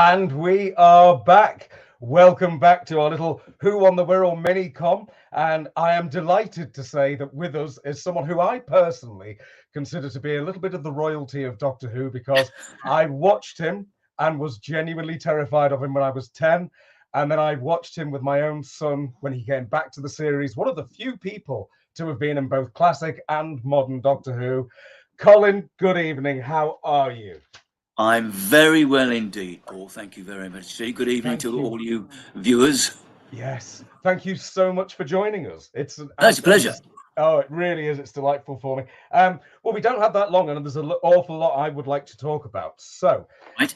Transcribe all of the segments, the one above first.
And we are back. Welcome back to our little Who on the Wirral mini-com. And I am delighted to say that with us is someone who I personally consider to be a little bit of the royalty of Doctor Who, because I watched him and was genuinely terrified of him when I was 10. And then I watched him with my own son when he came back to the series. One of the few people to have been in both classic and modern Doctor Who. Colin, good evening. How are you? I'm very well indeed, Paul. Thank you very much. Good evening to all you viewers. Yes, thank you so much for joining us. It's a pleasure. Oh, it really is. It's delightful for me. Well, we don't have that long, and there's an awful lot I would like to talk about. So, right.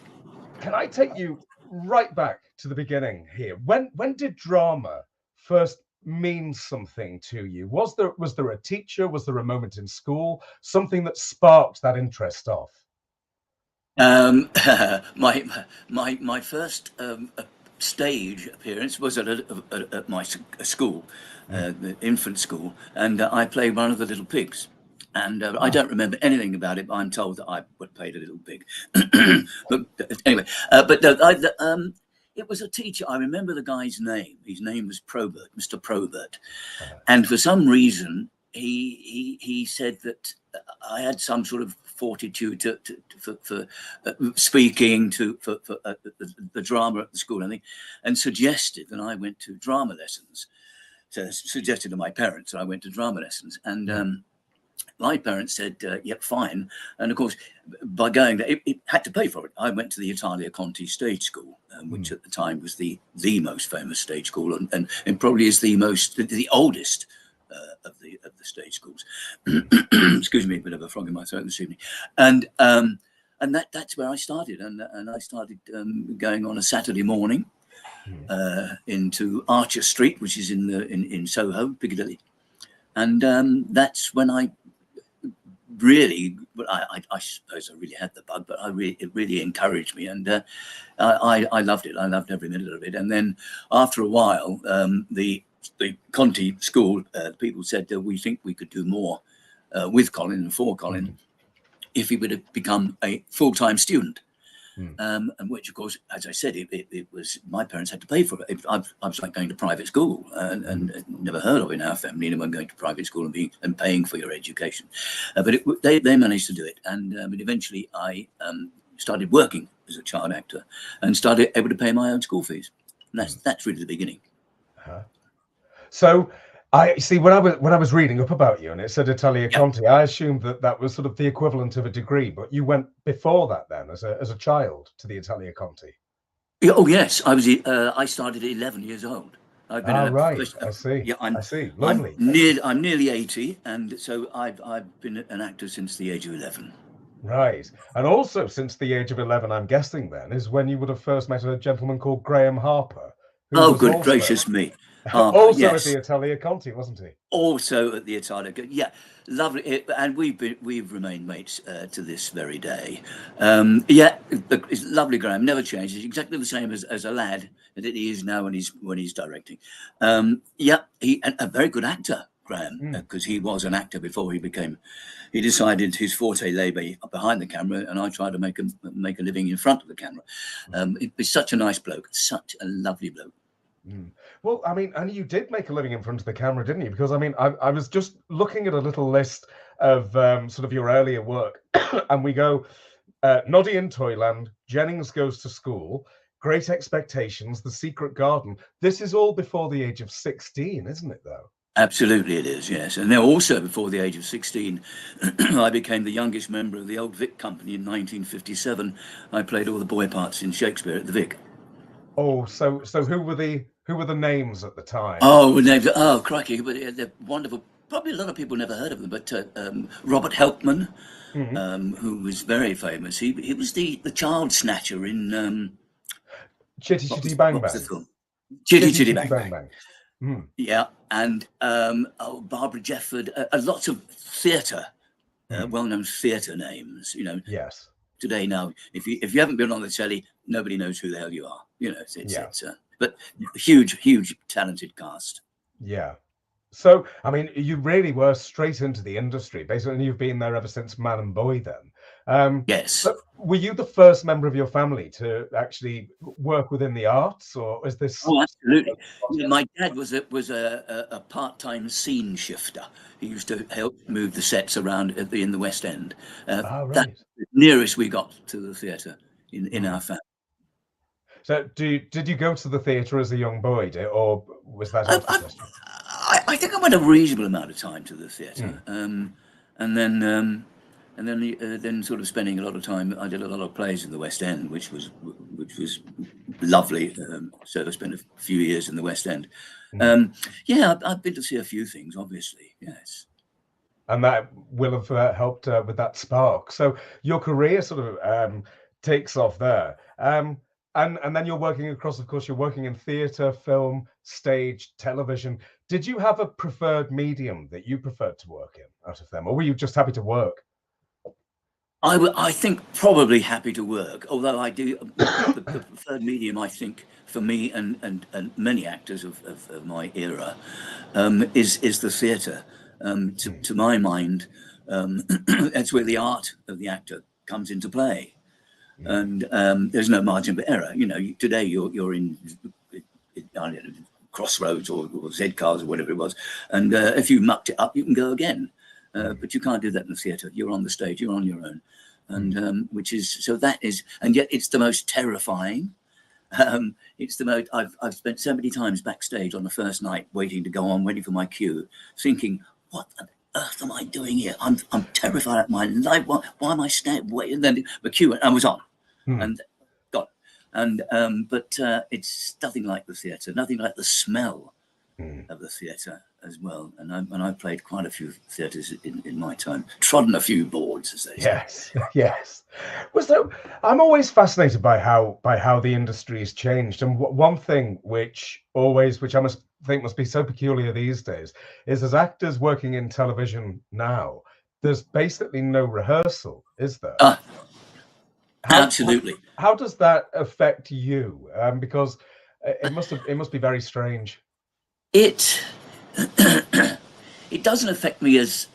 Can I take you right back to the beginning here? When did drama first mean something to you? Was there a teacher? Was there a moment in school? Something that sparked that interest off? My first stage appearance was at my school, the infant school, and I played one of the little pigs. And I don't remember anything about it, but I'm told that I played a little pig. But anyway, it was a teacher. I remember the guy's name. His name was Probert, Mr. Probert. And for some reason, he said that I had some sort of fortitude for speaking for the drama at the school, I think, and suggested that I went to drama lessons. So suggested to my parents that I went to drama lessons, and my parents said, "Yep, fine." And of course, by going there, it had to pay for it. I went to the Italia Conti Stage School, which at the time was the most famous stage school, and probably is the oldest of the stage schools. Excuse me, a bit of a frog in my throat this evening. And that's where I started, and I started going on a Saturday morning into Archer Street, which is in Soho, Piccadilly, and that's when I suppose I really had the bug, but it really encouraged me, and I loved it. I loved every minute of it. And then after a while, the Conti school people said that we think we could do more with Colin and for Colin if he would have become a full-time student. And which, of course, as I said, it was my parents had to pay for it. I was like going to private school, and never heard of in our family anyone going to private school and paying for your education. But they managed to do it, and eventually I started working as a child actor and started able to pay my own school fees. And that's really the beginning. So I see when I was reading up about you and it said Italia Conti, I assumed that was sort of the equivalent of a degree, but you went before that then as a child to the Italia Conti. Oh yes, I started at 11 years old. I've been right. I see. Yeah, I see. Lovely. I'm nearly 80, and so I've been an actor since the age of 11. Right, and also since the age of 11, I'm guessing then is when you would have first met a gentleman called Graham Harper. Oh, good gracious me! Also at the Italia Conti, wasn't he? Also at the Italia, yeah, lovely, and we've remained mates to this very day. It's lovely, Graham. Never changed. He's exactly the same as a lad that he is now when he's directing. He a very good actor, Graham, because he was an actor before he decided his forte lay behind the camera, and I tried to make a living in front of the camera. He's such a nice bloke, such a lovely bloke. Well, I mean, and you did make a living in front of the camera, didn't you? Because I mean, I was just looking at a little list of sort of your earlier work, and we go Noddy in Toyland, Jennings Goes to School, Great Expectations, The Secret Garden. This is all before the age of 16, isn't it, though? Absolutely it is, yes. And then also before the age of 16, I became the youngest member of the Old Vic Company in 1957. I played all the boy parts in Shakespeare at the Vic. Oh, so who were the names at the time? Oh, names. Oh, crikey! But they're wonderful. Probably a lot of people never heard of them. But Robert Helpman, who was very famous. He was the child snatcher in Chitty Chitty Bang Bang. Chitty Chitty Bang Bang. Yeah, and Barbara Jefford. Lots of theatre, well-known theatre names. You know. Yes. Today now, if you haven't been on the telly, nobody knows who the hell you are. You know, it's but huge talented cast. Yeah. So I mean, you really were straight into the industry, basically, and you've been there ever since Man and Boy. Then, yes. were you the first member of your family to actually work within the arts, or is this? Oh, absolutely. Yeah, my dad was a part-time scene shifter. He used to help move the sets around in the West End. Ah, That's right. the nearest we got to the theatre in Hmm. our family. So, did you go to the theatre as a young boy, or was that I, out the question? I think I went a reasonable amount of time to the Hmm. theatre, and then sort of spending a lot of time. I did a lot of plays in the West End, which was lovely. So I spent a few years in the West End. Hmm. Yeah, I've been to see a few things, obviously. Yes. And that will have helped with that spark. So your career sort of takes off there, and then you're working across. Of course, you're working in theatre, film, stage, television. Did you have a preferred medium that you preferred to work in out of them, or were you just happy to work? I think probably happy to work, although I do the preferred medium. I think for me and many actors of my era is the theatre. To my mind, that's where the art of the actor comes into play, and there's no margin for error. Today you're in I don't know, Crossroads or Z Cars or whatever it was, and if you mucked it up, you can go again. But you can't do that in the theatre. You're on the stage. You're on your own, and which is so that is, and yet it's the most terrifying. It's the most. I've spent so many times backstage on the first night, waiting to go on, waiting for my cue, thinking, "What on earth am I doing here? I'm terrified at my life. Why am I standing? Wait, and then the cue, and I was on, and got, and but it's nothing like the theatre. Nothing like the smell of the theatre as well. And I played quite a few theatres in my time, trodden a few boards, as they say. Yes, yes. Was there? I'm always fascinated by how the industry has changed, and one thing which I must think must be so peculiar these days is as actors working in television now, there's basically no rehearsal, is there? How Absolutely. how does that affect you? Because it must be very strange. It it doesn't affect me as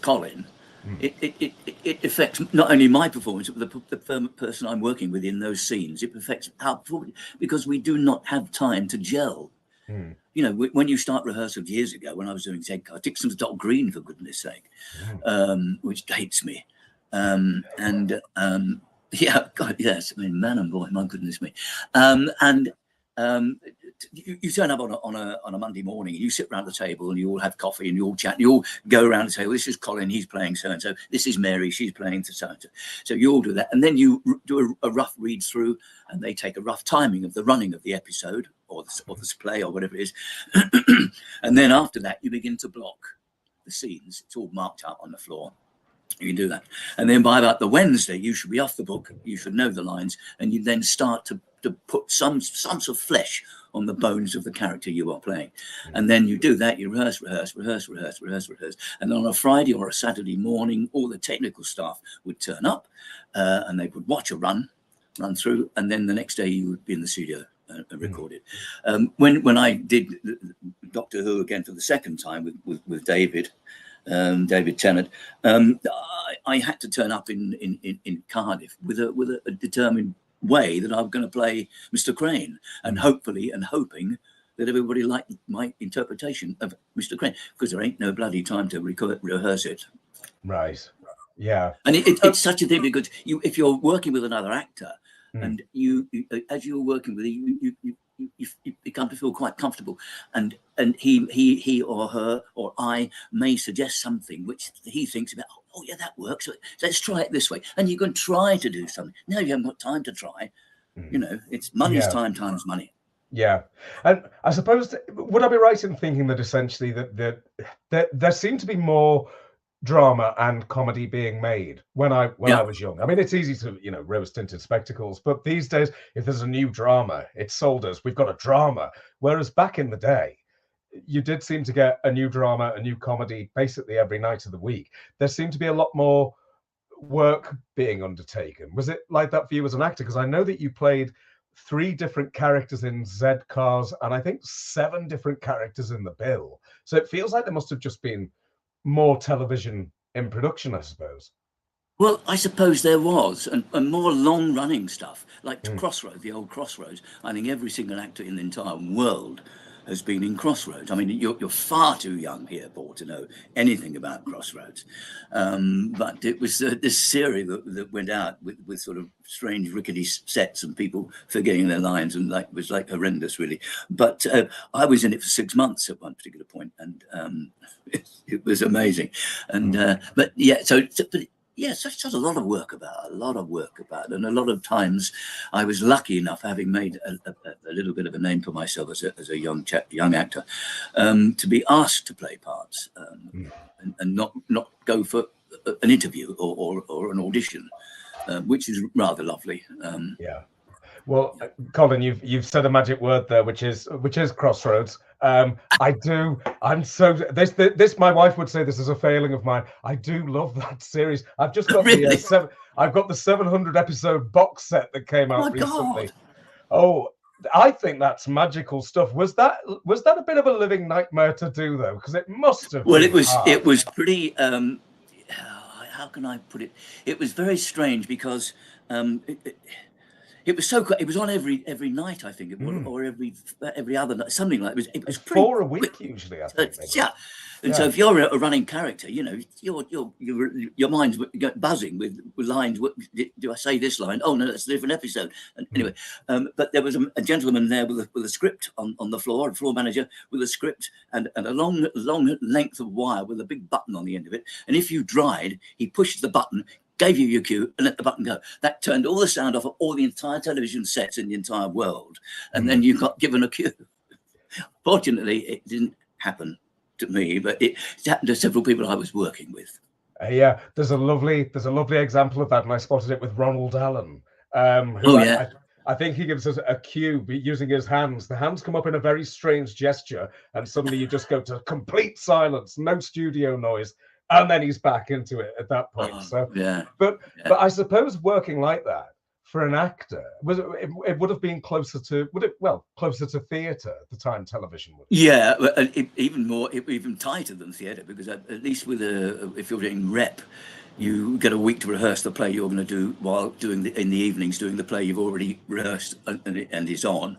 Colin. Mm, It affects not only my performance, but the person I'm working with in those scenes. It affects our performance because we do not have time to gel. mm, When you start rehearsals years ago, when I was doing Zedcar, Dixon's Dot Green, for goodness sake, which dates me. Yeah, God, yes. I mean, man and boy, my goodness me. And you turn up on a Monday morning and you sit around the table and you all have coffee and you all chat and you all go around and say, well, this is Colin, he's playing so-and-so. This is Mary, she's playing to so-and-so. So you all do that. And then you do a rough read through and they take a rough timing of the running of the episode or the play or whatever it is. And then after that, you begin to block the scenes. It's all marked out on the floor. You can do that. And then by about the Wednesday, you should be off the book. You should know the lines. And you then start to put some sort of flesh on the bones of the character you are playing. And then you do that. You rehearse. And on a Friday or a Saturday morning, all the technical staff would turn up and they would watch a run through. And then the next day you would be in the studio and record it. When I did Doctor Who again for the second time with David Tennant, I had to turn up in Cardiff with a determined way that I'm going to play Mr. Crane, and hopefully and hoping that everybody liked my interpretation of Mr. Crane, because there ain't no bloody time to rehearse it. right. Yeah. And it's such a thing, because if you're working with another actor and you as you're working with you become to feel quite comfortable, and he or her or I may suggest something which he thinks about. Oh yeah, that works. So let's try it this way. And you can try to do something. Now you haven't got time to try. It's money's time times money. Yeah, and I suppose would I be right in thinking that essentially that there seemed to be more drama and comedy being made when I was young. I mean, it's easy to rose tinted spectacles, but these days, if there's a new drama, it's sold as we've got a drama. Whereas back in the day, you did seem to get a new drama, a new comedy, basically every night of the week. There seemed to be a lot more work being undertaken. Was it like that for you as an actor? Because I know that you played 3 different characters in Z Cars and I think 7 different characters in The Bill. So it feels like there must have just been more television in production, I suppose. Well, I suppose there was, and more long-running stuff, like Mm. Crossroads, the old Crossroads. I think every single actor in the entire world has been in Crossroads. I mean, you're far too young here, Paul, to know anything about Crossroads. But it was this series that went out with sort of strange, rickety sets and people forgetting their lines, and like it was like horrendous, really. But I was in it for 6 months at one particular point, and it was amazing. And but yeah, but yes, such a lot of work about, and a lot of times I was lucky enough, having made a little bit of a name for myself as a young actor, to be asked to play parts and not go for an interview or an audition, which is rather lovely. Yeah. Well, Colin, you've said a magic word there, which is Crossroads. I'm so this my wife would say this is a failing of mine. I do love that series. I've just got Really? I've got the 700 episode box set that came out recently. God. Oh, I think that's magical stuff. Was that a bit of a living nightmare to do though? Because it must have. Well, been hard. it was pretty. How can I put it? It was very strange because it was so. It was on every night, I think, or every other night, something like it was pretty 4 a week usually. I think. Yeah. And so if you're a running character, you know, your mind's buzzing with lines. Do I say this line? Oh no, that's a different episode. And anyway, but there was a gentleman there with a script on the floor, a floor manager with a script and a long length of wire with a big button on the end of it. And if you dried, he pushed the button, gave you your cue, and let the button go. That turned all the sound off of all the entire television sets in the entire world, and then you got given a cue. Fortunately, it didn't happen to me, but it happened to several people I was working with. Yeah, there's a lovely example of that, and I spotted it with Ronald Allen, who I think he gives us a cue using his hands. The hands come up in a very strange gesture, and suddenly you just go to complete silence, no studio noise, and then he's back into it at that point. But I suppose working like that for an actor it would have been closer to theatre at the time television would. Yeah, even tighter than theatre, because at least if you're doing rep, you get a week to rehearse the play you're going to do while in the evenings doing the play you've already rehearsed and is on.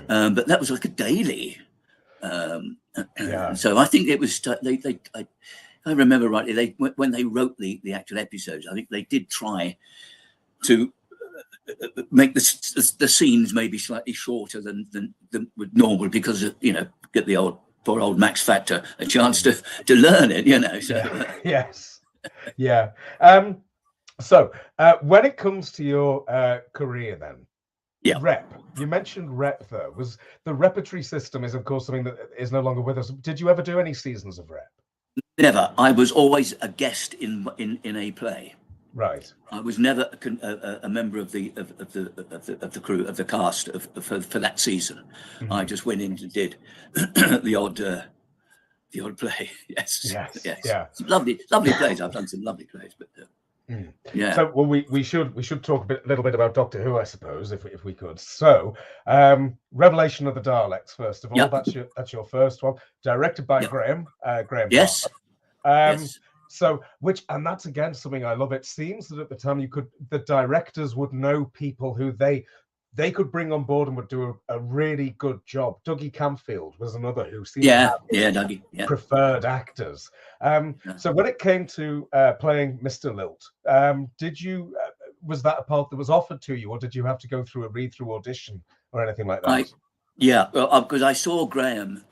But that was like a daily. So I think it was I remember rightly, when they wrote the actual episodes, I think they did try to make the scenes maybe slightly shorter than normal, because get the poor old Max Factor a chance to learn it, So Yes, yeah. So when it comes to your career, then. Yeah. Rep. You mentioned rep though. Was the repertory system is of course something that is no longer with us. Did you ever do any seasons of rep? Never. I was always a guest in a play. Right. I was never a member of the crew, of the cast for that season. I just went in and did the odd play. Yes. Yeah. Some lovely plays. I've done some lovely plays, but yeah. So well, we should talk a little bit about Doctor Who, I suppose, if we could. So, Revelation of the Daleks. First of all, that's your first one, directed by Graham. Yes. Yes. So, and that's again something I love. It seems that at the time the directors would know people who they could bring on board and would do a really good job. Dougie Camfield was another who seemed to have Dougie, preferred actors. So when it came to playing Mr. Lilt, did you was that a part that was offered to you, or did you have to go through a read-through audition or anything like that? Because I saw Graham.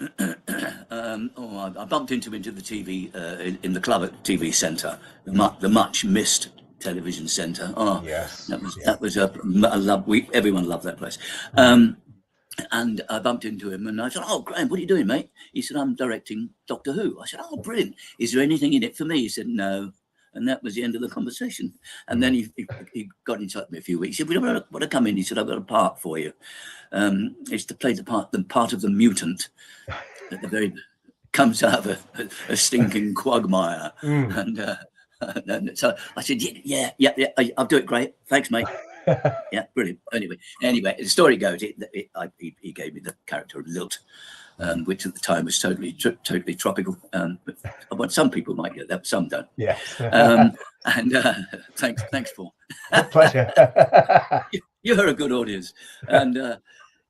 I bumped into him the TV in the club at TV Centre, the much missed television centre. Oh, yes, that was a love. Everyone loved that place. And I bumped into him and I said, "Oh, Graham, what are you doing, mate?" He said, "I'm directing Doctor Who." I said, "Oh, brilliant. Is there anything in it for me?" He said, "No." And that was the end of the conversation. And then he got in touch with me a few weeks. He said, "We don't want to come in." He said, "I've got a part for you. It's to play the part of the mutant at the very comes out of a stinking quagmire." And so I said, yeah, I'll do it. Great. Thanks, mate. Yeah, brilliant. Anyway, the story goes, he gave me the character of Lilt, which at the time was totally tropical. But some people might get that, some don't. Yes. And thanks, Paul. Pleasure. You're a good audience. And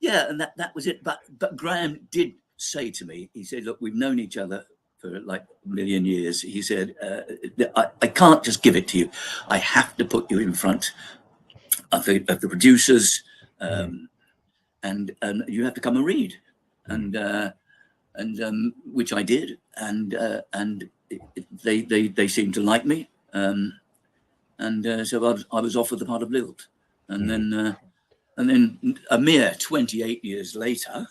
yeah, and that was it. But Graham did say to me, he said, look, we've known each other for like a million years. He said, I can't just give it to you. I have to put you in front of the producers, and you have to come and read. And which I did, and they seemed to like me, and so I was offered the part of Lilt, and then a mere 28 years later,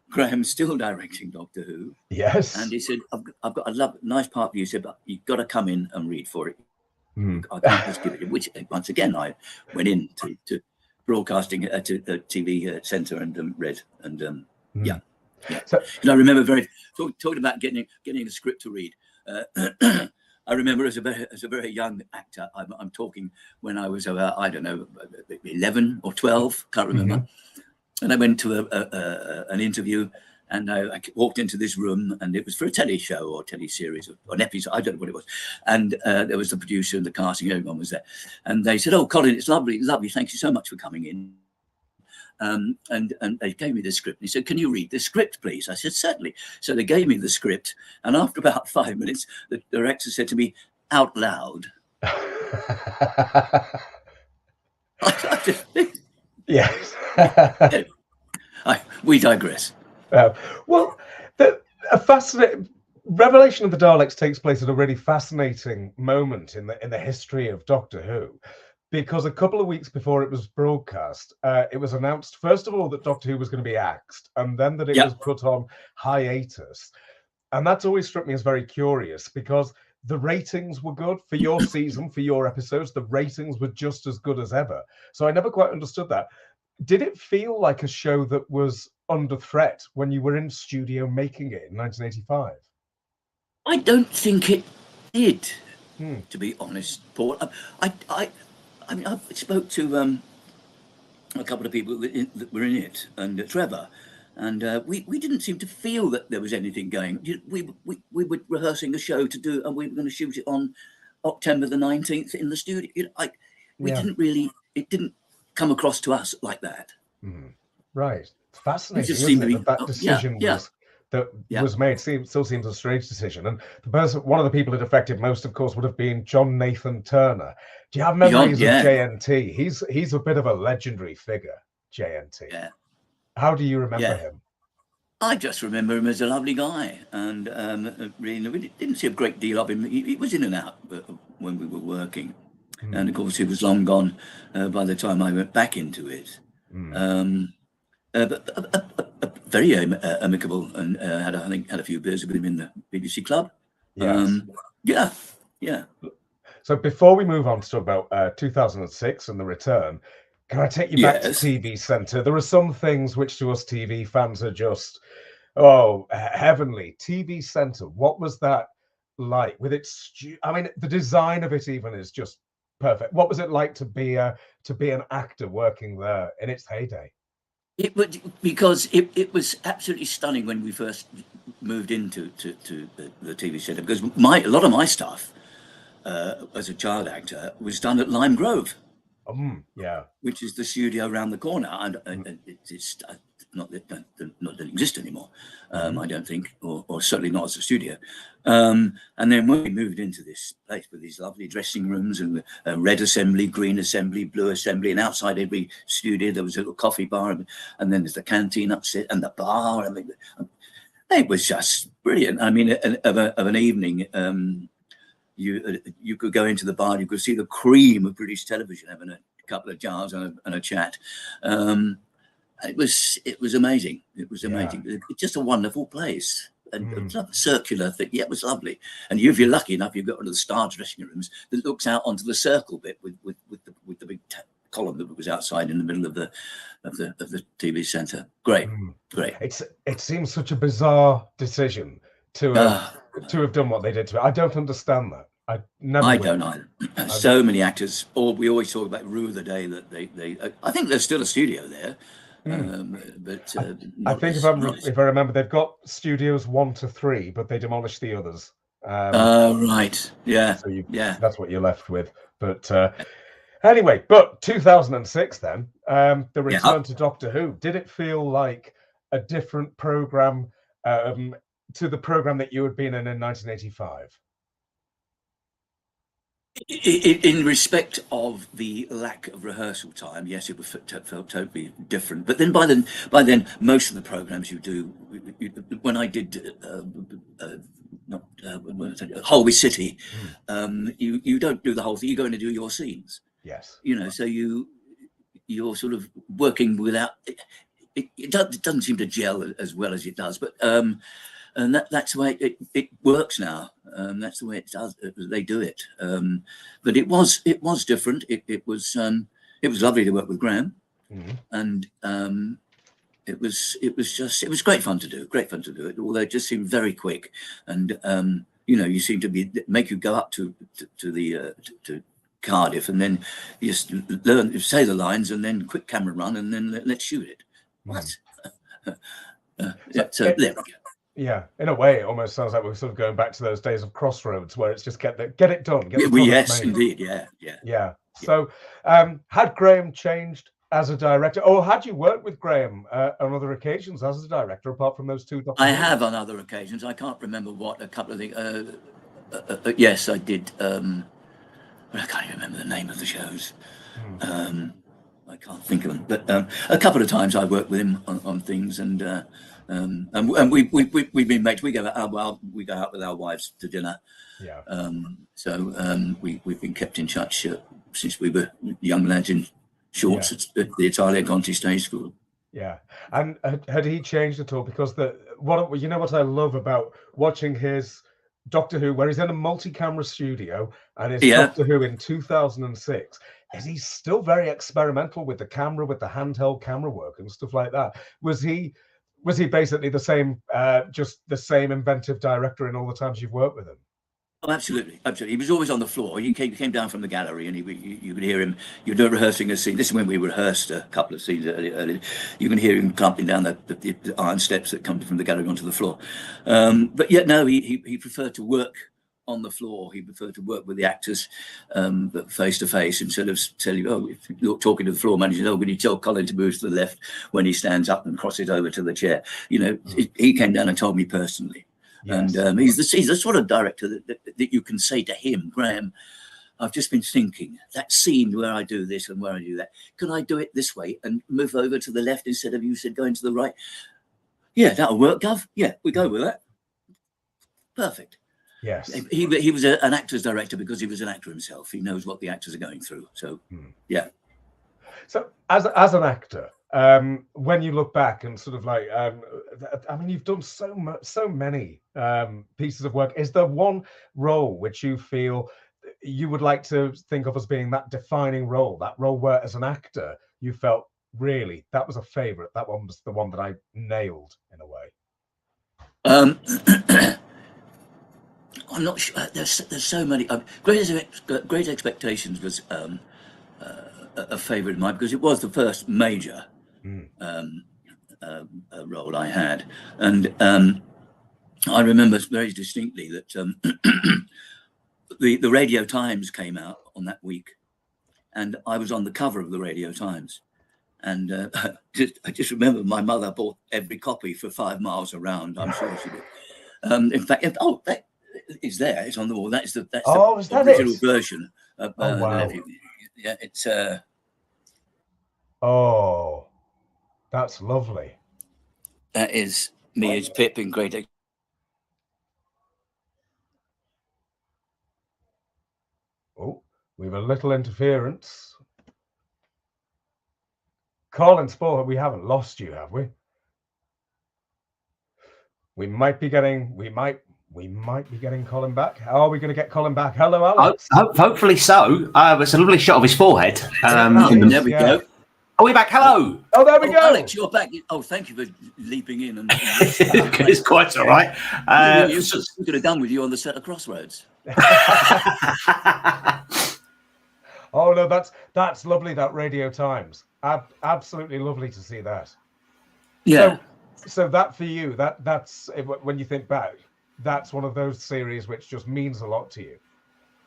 Graham's still directing Doctor Who. Yes, and he said, I've got a nice part for you. He said, but you've got to come in and read for it. I can't just give it. Which once again I went in to broadcasting to the TV centre and read and yeah. So, and I remember talking about getting a script to read. I remember as a very young actor, I'm talking when I was about, I don't know, 11 or 12, can't remember. And I went to an interview, and I walked into this room, and it was for a telly show or telly series or an episode, I don't know what it was. And there was the producer and the casting, everyone was there. And they said, oh, Colin, it's lovely, thank you so much for coming in. And they gave me the script. And he said, can you read the script, please? I said, certainly. So they gave me the script. And after about 5 minutes, the director said to me, out loud. Yes. We digress. Well, a fascinating revelation of the Daleks takes place at a really fascinating moment in the history of Doctor Who. Because a couple of weeks before it was broadcast, it was announced, first of all, that Doctor Who was going to be axed, and then that it was put on hiatus. And that's always struck me as very curious, because the ratings were good for your season, for your episodes. The ratings were just as good as ever. So I never quite understood that. Did it feel like a show that was under threat when you were in studio making it in 1985? I don't think it did, to be honest, Paul. I mean, I spoke to a couple of people that were in it, and Trevor, and we didn't seem to feel that there was anything going. We were rehearsing a show to do, and we were going to shoot it on October the 19th in the studio. Didn't really, it didn't come across to us like that. Right, it's fascinating, isn't it? That decision was made. Still seems a strange decision. And one of the people it affected most, of course, would have been John Nathan Turner. Do you have memories of JNT? He's a bit of a legendary figure, JNT. Yeah. How do you remember him? I just remember him as a lovely guy, and really, we didn't see a great deal of him. He was in and out when we were working, and of course he was long gone by the time I went back into it. But very amicable, and had a few beers with him in the BBC Club. Yes. Yeah. So before we move on to talk about 2006 and the return, can I take you back to TV Centre? There are some things which to us TV fans are just, heavenly. TV Centre, what was that like? With its, the design of it even is just perfect. What was it like to be an actor working there in its heyday? It would, because it was absolutely stunning when we first moved into the TV Centre, because a lot of my stuff as a child actor was done at Lime Grove, which is the studio around the corner, and it's not that doesn't exist anymore, I don't think, or certainly not as a studio. And then when we moved into this place with these lovely dressing rooms and red assembly, green assembly, blue assembly, and outside every studio there was a little coffee bar, and then there's the canteen upstairs and the bar. I mean, it was just brilliant. I mean, of an evening, you could go into the bar, you could see the cream of British television, having a couple of jars and a chat. It was amazing. It was amazing. It's just a wonderful place. And a circular thing. Yeah, it was lovely. And if you're lucky enough, you've got one of the star dressing rooms that looks out onto the circle bit with the big column that was outside in the middle of the TV Centre. Great. It seems such a bizarre decision to have done what they did to it. I don't understand that. I don't either. So many actors. We always talk about Rue the Day that they. I think there's still a studio there. But I think if I remember, they've got studios 1 to 3, but they demolished the others. Right. Yeah. So Yeah. that's what you're left with. But anyway, but 2006 then, the Yeah. return to Doctor Who, did it feel like a different program to the program that you had been in 1985? In respect of the lack of rehearsal time, yes, it felt totally different. But then by then, most of the programs you do, when I did Holby City, you don't do the whole thing. You go in and do your scenes. Yes. You know, so you're sort of working without. It doesn't seem to gel as well as it does, but and that's the way it works now. That's the way it does. They do it. But it was different. It was lovely to work with Graham, and it was great fun to do. Great fun to do it. Although it just seemed very quick, and you seem to make you go up to Cardiff, and then you just say the lines, and then quick camera run, and then let's shoot it. What? So there we go. Yeah, in a way, it almost sounds like we're sort of going back to those days of Crossroads, where it's just get it done. Yes, indeed, yeah. So, had Graham changed as a director, or had you worked with Graham on other occasions as a director, apart from those two? I have on other occasions. I can't remember what. A couple of things. Yes, I did. I can't even remember the name of the shows. I can't think of them, but a couple of times I worked with him on things, and we've been mates. We go out with our wives to dinner. Yeah. So we've been kept in touch since we were young lads in shorts at the Italia Conti Stage School. Yeah, and had he changed at all? Because what I love about watching his Doctor Who, where he's in a multi-camera studio, and his Doctor Who in 2006, is he's still very experimental with the camera, with the handheld camera work and stuff like that. Was he basically the same, just the same inventive director in all the times you've worked with him? Oh, absolutely. He was always on the floor. He came down from the gallery, and you could hear him. You're not rehearsing a scene. This is when we rehearsed a couple of scenes earlier. You can hear him clumping down the iron steps that come from the gallery onto the floor. But yet, no, he preferred to work on the floor. He preferred to work with the actors face to face, instead of telling if you're talking to the floor manager, when you tell Colin to move to the left when he stands up and crosses over to the chair. He came down and told me personally. Yes. And he's the sort of director that you can say to him, Graham, I've just been thinking, that scene where I do this and where I do that, can I do it this way and move over to the left instead of you said going to the right? Yeah, that'll work, Gov. Yeah, we go with that. Perfect. Yes. He was an actor's director because he was an actor himself. He knows what the actors are going through. So, yeah. So as an actor, when you look back and sort of like, you've done so many pieces of work. Is there one role which you feel you would like to think of as being that defining role, that role where as an actor you felt really that was a favorite, that one was the one that I nailed in a way? I'm not sure. There's so many. Great Expectations was a favourite of mine because it was the first major role I had, and I remember very distinctly that the Radio Times came out on that week, and I was on the cover of the Radio Times, and I just remember my mother bought every copy for 5 miles around. I'm sure she did. In fact, that is there. It's on the wall. That's the original version. Wow. Yeah, it's. Oh, that's lovely. That is me as Pip in Great. Oh, we have a little interference. Colin Spaull, we haven't lost you, have we? We might be getting Colin back. Are we going to get Colin back? Hello, Alex. Hopefully so. It's a lovely shot of his forehead. There we go. Are we back? Hello. Oh, there we go. Alex, you're back. Oh, thank you for leaping in. And it's quite all right. We could have done with you on the set of Crossroads. Oh no, that's lovely. That Radio Times, absolutely lovely to see that. Yeah. So that for you, that's when you think back, that's one of those series which just means a lot to you.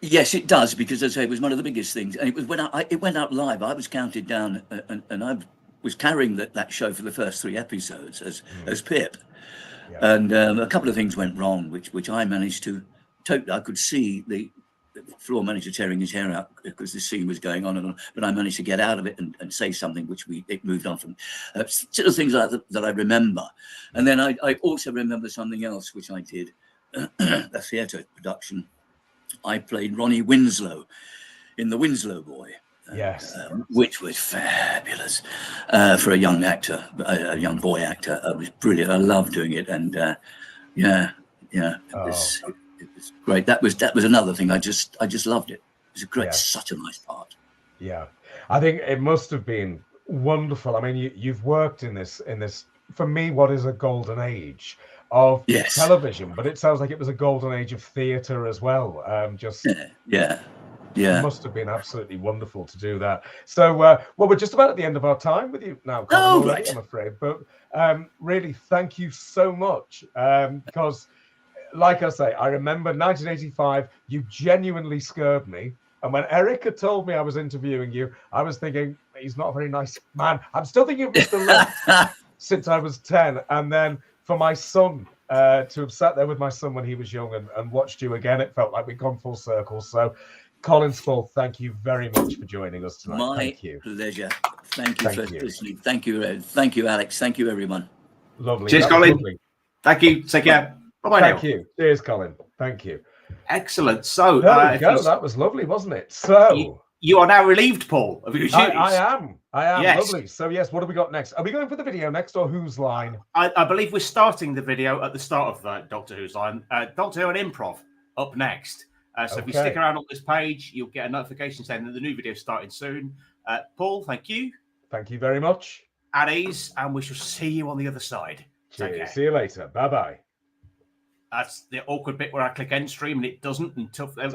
Yes, it does, because as I say, it was one of the biggest things, and it was when it went out live. I was counted down, and I was carrying that show for the first 3 episodes as Pip, and a couple of things went wrong, which I managed to. I could see the floor manager tearing his hair out because the scene was going on, but I managed to get out of it and say something, which it moved on from. Sort of things like that I remember, and then I also remember something else which I did, a theatre production. I played Ronnie Winslow in The Winslow Boy. Yes. Which was fabulous for a young actor, a young boy actor. It was brilliant. I loved doing it, and it was great. That was another thing. I just loved it. It was a great, such a nice part. Yeah, I think it must have been wonderful. I mean, you've worked in this for me, what is a golden age of television, but it sounds like it was a golden age of theatre as well. It must have been absolutely wonderful to do that. So, well, we're just about at the end of our time with you now, Colin, already, right. I'm afraid. But really, thank you so much. Because, like I say, I remember 1985, you genuinely scared me. And when Erica told me I was interviewing you, I was thinking, he's not a very nice man. I'm still thinking of Mr. Left since I was 10. And then for my son to have sat there with my son when he was young and watched you again, it felt like we'd gone full circle. So, Colin Spaull, thank you very much for joining us tonight. My pleasure. Thank you for listening. Thank you, Alex. Thank you, everyone. Lovely. Cheers, Colin. Lovely. Thank you. Take care. Bye-bye now. Thank you. Cheers, Colin. Thank you. Excellent. So, there we go. That was lovely, wasn't it? So you are now relieved, Paul, of your duties. I am. Yes. Lovely. So, yes, what have we got next? Are we going for the video next, or Whose Line? I believe we're starting the video at the start of Doctor Who's Line. Doctor Who and Improv up next. So if you stick around on this page, you'll get a notification saying that the new video is starting soon. Paul, thank you. Thank you very much. At ease, and we shall see you on the other side. Cheers. See you later. Bye-bye. That's the awkward bit where I click end stream and it doesn't until